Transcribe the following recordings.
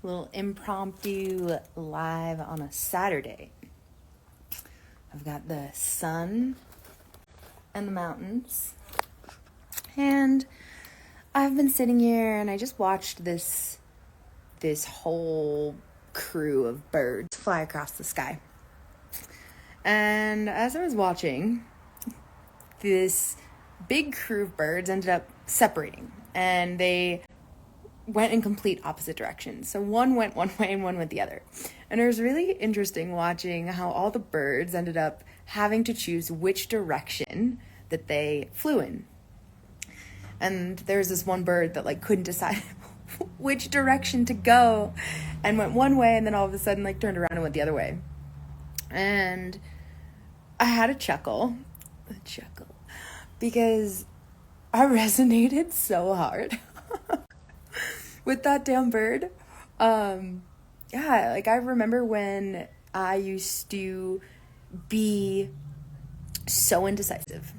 little impromptu live on a Saturday. I've got the sun and the mountains, and I've been sitting here and I just watched this whole crew of birds fly across the sky. And as I was watching, this big crew of birds ended up separating, and they went in complete opposite directions. So one went one way and one went the other. And it was really interesting watching how all the birds ended up having to choose which direction that they flew in. And there was this one bird that couldn't decide which direction to go, and went one way, and then all of a sudden turned around and went the other way. And I had a chuckle because I resonated so hard with that damn bird. I remember when I used to be so indecisive.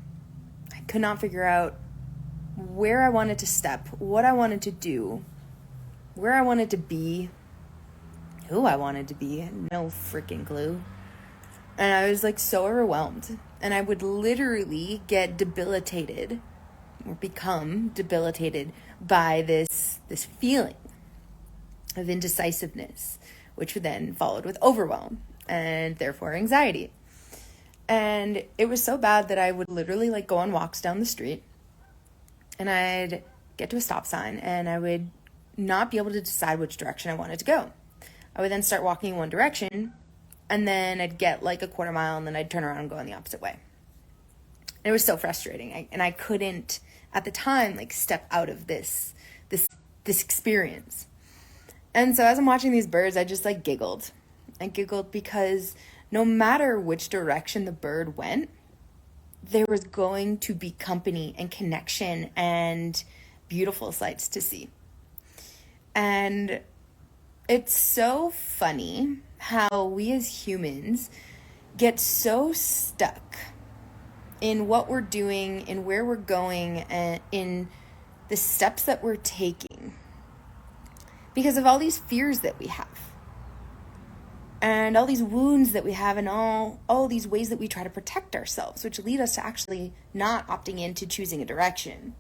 I could not figure out where I wanted to step, what I wanted to do, where I wanted to be, who I wanted to be. No freaking clue. And I was so overwhelmed. And I would literally get debilitated or become debilitated by this feeling of indecisiveness, which then followed with overwhelm and therefore anxiety. And it was so bad that I would literally go on walks down the street, and I'd get to a stop sign and I would not be able to decide which direction I wanted to go. I would then start walking in one direction, and then I'd get a quarter mile, and then I'd turn around and go in the opposite way. And it was so frustrating. I couldn't at the time step out of this experience. And so as I'm watching these birds, I just giggled. I giggled because no matter which direction the bird went, there was going to be company and connection and beautiful sights to see. And it's so funny how we as humans get so stuck in what we're doing, in where we're going, and in the steps that we're taking because of all these fears that we have and all these wounds that we have, and all these ways that we try to protect ourselves, which lead us to actually not opting into choosing a direction.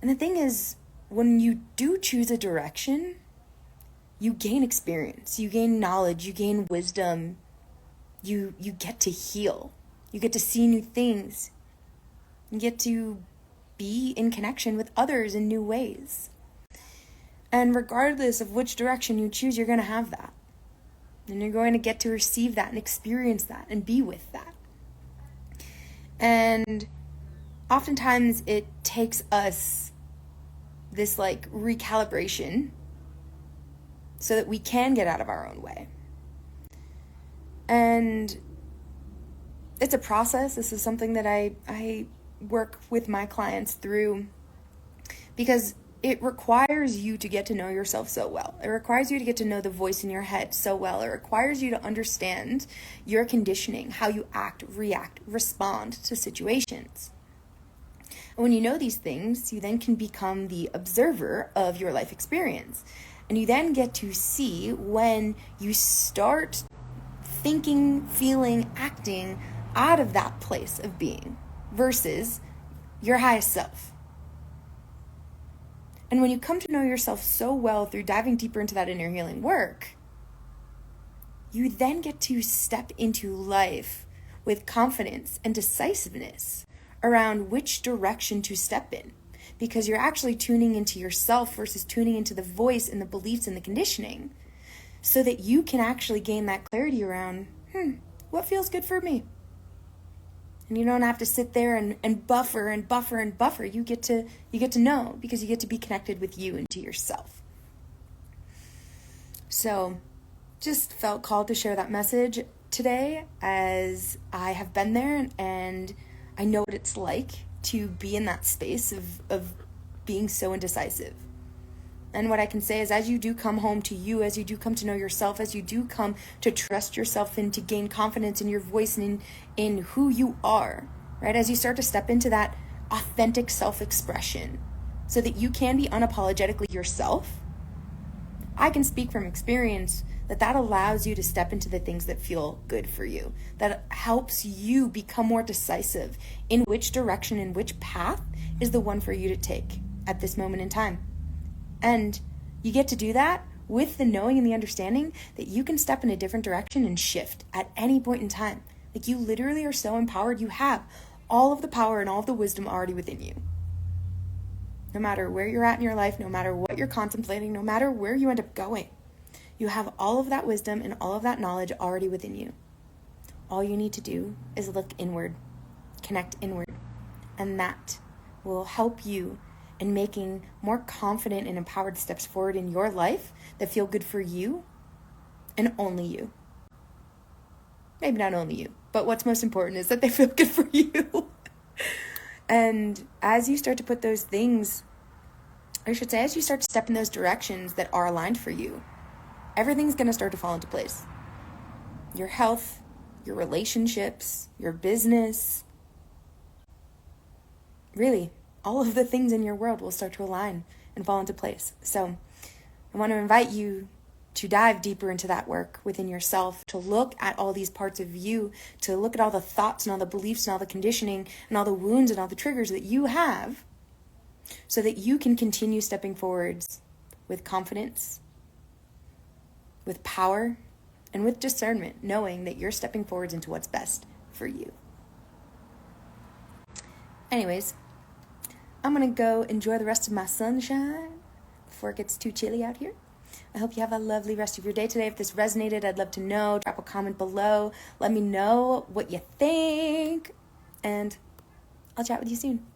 And the thing is, when you do choose a direction, you gain experience, you gain knowledge, you gain wisdom, you get to heal, you get to see new things, you get to be in connection with others in new ways. And regardless of which direction you choose, you're going to have that. And you're going to get to receive that and experience that and be with that. And oftentimes it takes us this recalibration so that we can get out of our own way. And it's a process. This is something that I work with my clients through, because it requires you to get to know yourself so well. It requires you to get to know the voice in your head so well. It requires you to understand your conditioning, how you act, react, respond to situations. And when you know these things, you then can become the observer of your life experience. And you then get to see when you start thinking, feeling, acting out of that place of being versus your highest self. And when you come to know yourself so well through diving deeper into that inner healing work, you then get to step into life with confidence and decisiveness around which direction to step in, because you're actually tuning into yourself versus tuning into the voice and the beliefs and the conditioning, so that you can actually gain that clarity around, what feels good for me? And you don't have to sit there and buffer and buffer and buffer. You get to know, because you get to be connected with you and to yourself. So just felt called to share that message today, as I have been there and I know what it's like to be in that space of being so indecisive. And what I can say is, as you do come home to you, as you do come to know yourself, as you do come to trust yourself and to gain confidence in your voice and in who you are, right? As you start to step into that authentic self-expression so that you can be unapologetically yourself, I can speak from experience that allows you to step into the things that feel good for you, that helps you become more decisive in which direction and which path is the one for you to take at this moment in time. And you get to do that with the knowing and the understanding that you can step in a different direction and shift at any point in time. Like, you literally are so empowered. You have all of the power and all of the wisdom already within you. No matter where you're at in your life, no matter what you're contemplating, no matter where you end up going, you have all of that wisdom and all of that knowledge already within you. All you need to do is look inward, connect inward, and that will help you in making more confident and empowered steps forward in your life that feel good for you and only you. Maybe not only you, but what's most important is that they feel good for you. And as you start to put those things, as you start to step in those directions that are aligned for you, everything's going to start to fall into place. Your health, your relationships, your business, really, all of the things in your world will start to align and fall into place. So I want to invite you to dive deeper into that work within yourself, to look at all these parts of you, to look at all the thoughts and all the beliefs and all the conditioning and all the wounds and all the triggers that you have, so that you can continue stepping forwards with confidence, with power, and with discernment, knowing that you're stepping forwards into what's best for you. Anyways, I'm going to go enjoy the rest of my sunshine before it gets too chilly out here. I hope you have a lovely rest of your day today. If this resonated, I'd love to know. Drop a comment below. Let me know what you think. And I'll chat with you soon.